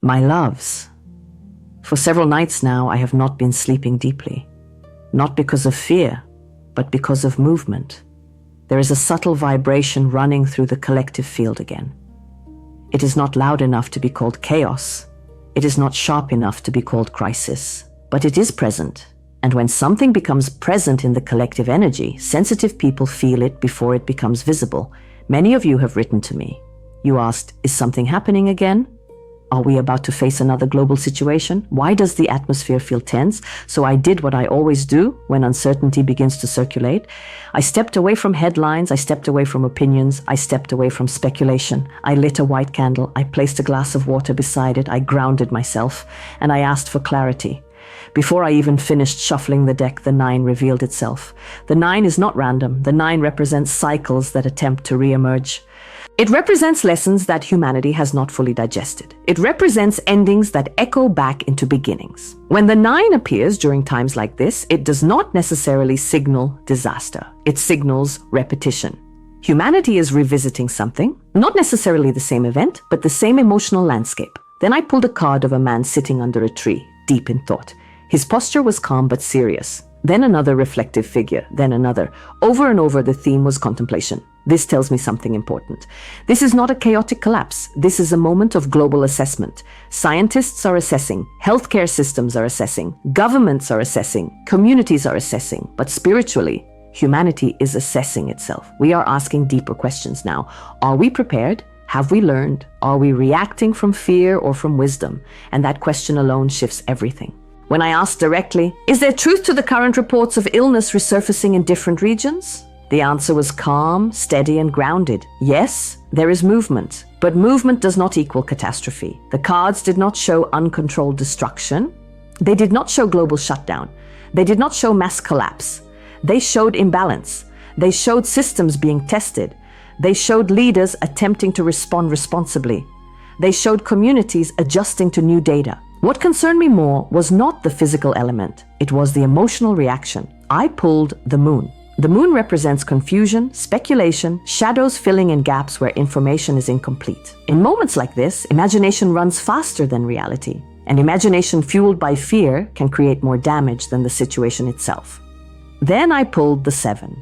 My loves, for several nights now I have not been sleeping deeply. Not because of fear, but because of movement. There is a subtle vibration running through the collective field again. It is not loud enough to be called chaos. It is not sharp enough to be called crisis. But it is present. And when something becomes present in the collective energy, sensitive people feel it before it becomes visible. Many of you have written to me. You asked, is something happening again? Are we about to face another global situation? Why does the atmosphere feel tense? So I did what I always do when uncertainty begins to circulate. I stepped away from headlines, I stepped away from opinions, I stepped away from speculation. I lit a white candle, I placed a glass of water beside it, I grounded myself, and I asked for clarity. Before I even finished shuffling the deck, the 9 revealed itself. The 9 is not random. The 9 represents cycles that attempt to re-emerge. It represents lessons that humanity has not fully digested. It represents endings that echo back into beginnings. When the 9 appears during times like this, it does not necessarily signal disaster. It signals repetition. Humanity is revisiting something, not necessarily the same event, but the same emotional landscape. Then I pulled a card of a man sitting under a tree, deep in thought. His posture was calm but serious. Then another reflective figure, then another. Over and over, the theme was contemplation. This tells me something important. This is not a chaotic collapse. This is a moment of global assessment. Scientists are assessing, healthcare systems are assessing, governments are assessing, communities are assessing, but spiritually, humanity is assessing itself. We are asking deeper questions now. Are we prepared? Have we learned? Are we reacting from fear or from wisdom? And that question alone shifts everything. When I asked directly, is there truth to the current reports of illness resurfacing in different regions? The answer was calm, steady, and grounded. Yes, there is movement, but movement does not equal catastrophe. The cards did not show uncontrolled destruction. They did not show global shutdown. They did not show mass collapse. They showed imbalance. They showed systems being tested. They showed leaders attempting to respond responsibly. They showed communities adjusting to new data. What concerned me more was not the physical element. It was the emotional reaction. I pulled the moon. The moon represents confusion, speculation, shadows filling in gaps where information is incomplete. In moments like this, imagination runs faster than reality. And imagination fueled by fear can create more damage than the situation itself. Then I pulled the 7.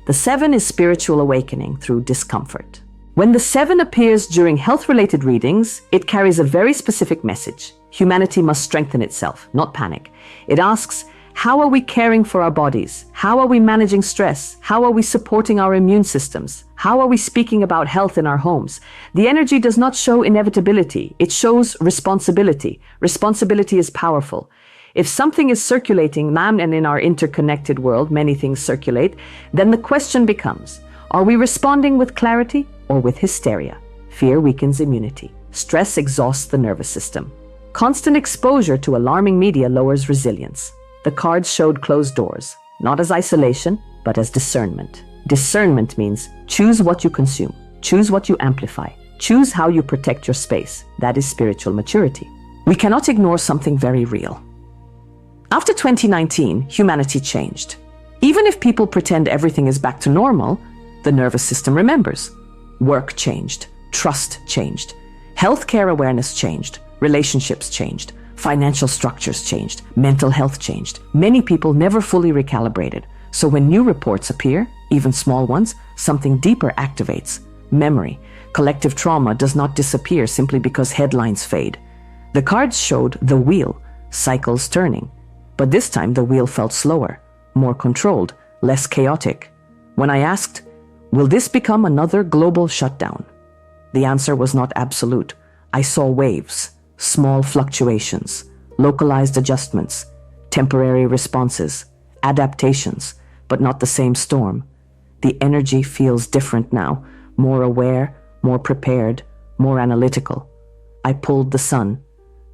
The 7 is spiritual awakening through discomfort. When the 7 appears during health-related readings, it carries a very specific message. Humanity must strengthen itself, not panic. It asks, how are we caring for our bodies? How are we managing stress? How are we supporting our immune systems? How are we speaking about health in our homes? The energy does not show inevitability. It shows responsibility. Responsibility is powerful. If something is circulating, and in our interconnected world, many things circulate, then the question becomes, are we responding with clarity or with hysteria? Fear weakens immunity. Stress exhausts the nervous system. Constant exposure to alarming media lowers resilience. The cards showed closed doors, not as isolation, but as discernment. Discernment means choose what you consume, choose what you amplify, choose how you protect your space. That is spiritual maturity. We cannot ignore something very real. After 2019, humanity changed. Even if people pretend everything is back to normal, the nervous system remembers. Work changed, trust changed, healthcare awareness changed, relationships changed, financial structures changed, mental health changed. Many people never fully recalibrated. So when new reports appear, even small ones, something deeper activates. Memory. Collective trauma does not disappear simply because headlines fade. The cards showed the wheel, cycles turning. But this time the wheel felt slower, more controlled, less chaotic. When I asked, will this become another global shutdown? The answer was not absolute. I saw waves. Small fluctuations, localized adjustments, temporary responses, adaptations, but not the same storm. The energy feels different now, more aware, more prepared, more analytical. I pulled the sun.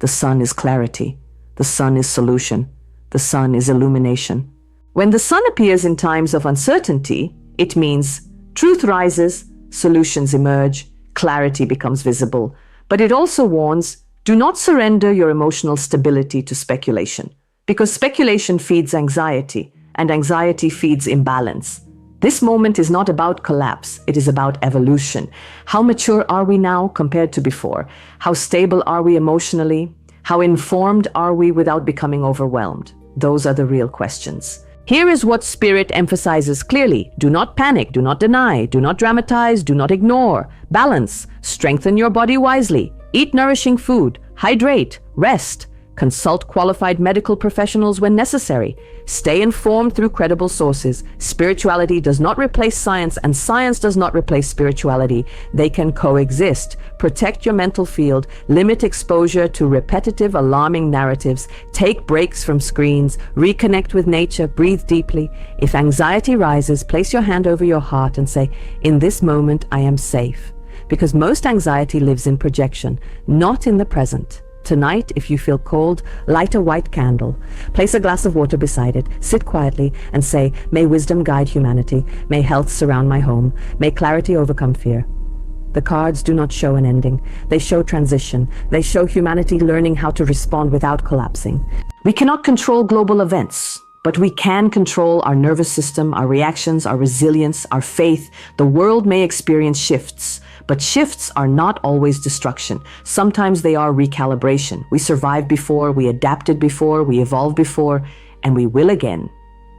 The sun is clarity. The sun is solution. The sun is illumination. When the sun appears in times of uncertainty, it means truth rises, solutions emerge, clarity becomes visible. But it also warns, do not surrender your emotional stability to speculation, because speculation feeds anxiety, and anxiety feeds imbalance. This moment is not about collapse, it is about evolution. How mature are we now compared to before? How stable are we emotionally? How informed are we without becoming overwhelmed? Those are the real questions. Here is what Spirit emphasizes clearly. Do not panic, do not deny, do not dramatize, do not ignore. Balance, strengthen your body wisely, eat nourishing food, hydrate, rest. Consult qualified medical professionals when necessary. Stay informed through credible sources. Spirituality does not replace science, and science does not replace spirituality. They can coexist. Protect your mental field. Limit exposure to repetitive, alarming narratives. Take breaks from screens. Reconnect with nature. Breathe deeply. If anxiety rises, place your hand over your heart and say, "In this moment, I am safe." Because most anxiety lives in projection, not in the present. Tonight, if you feel cold, light a white candle. Place a glass of water beside it. Sit quietly and say, "May wisdom guide humanity. May health surround my home. May clarity overcome fear." The cards do not show an ending. They show transition. They show humanity learning how to respond without collapsing. We cannot control global events, but we can control our nervous system, our reactions, our resilience, our faith. The world may experience shifts, but shifts are not always destruction. Sometimes they are recalibration. We survived before, we adapted before, we evolved before, and we will again.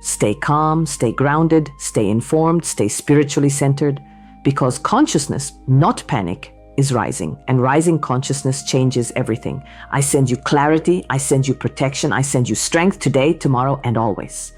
Stay calm, stay grounded, stay informed, stay spiritually centered, because consciousness, not panic, is rising, and rising consciousness changes everything. I send you clarity, I send you protection, I send you strength today, tomorrow, and always.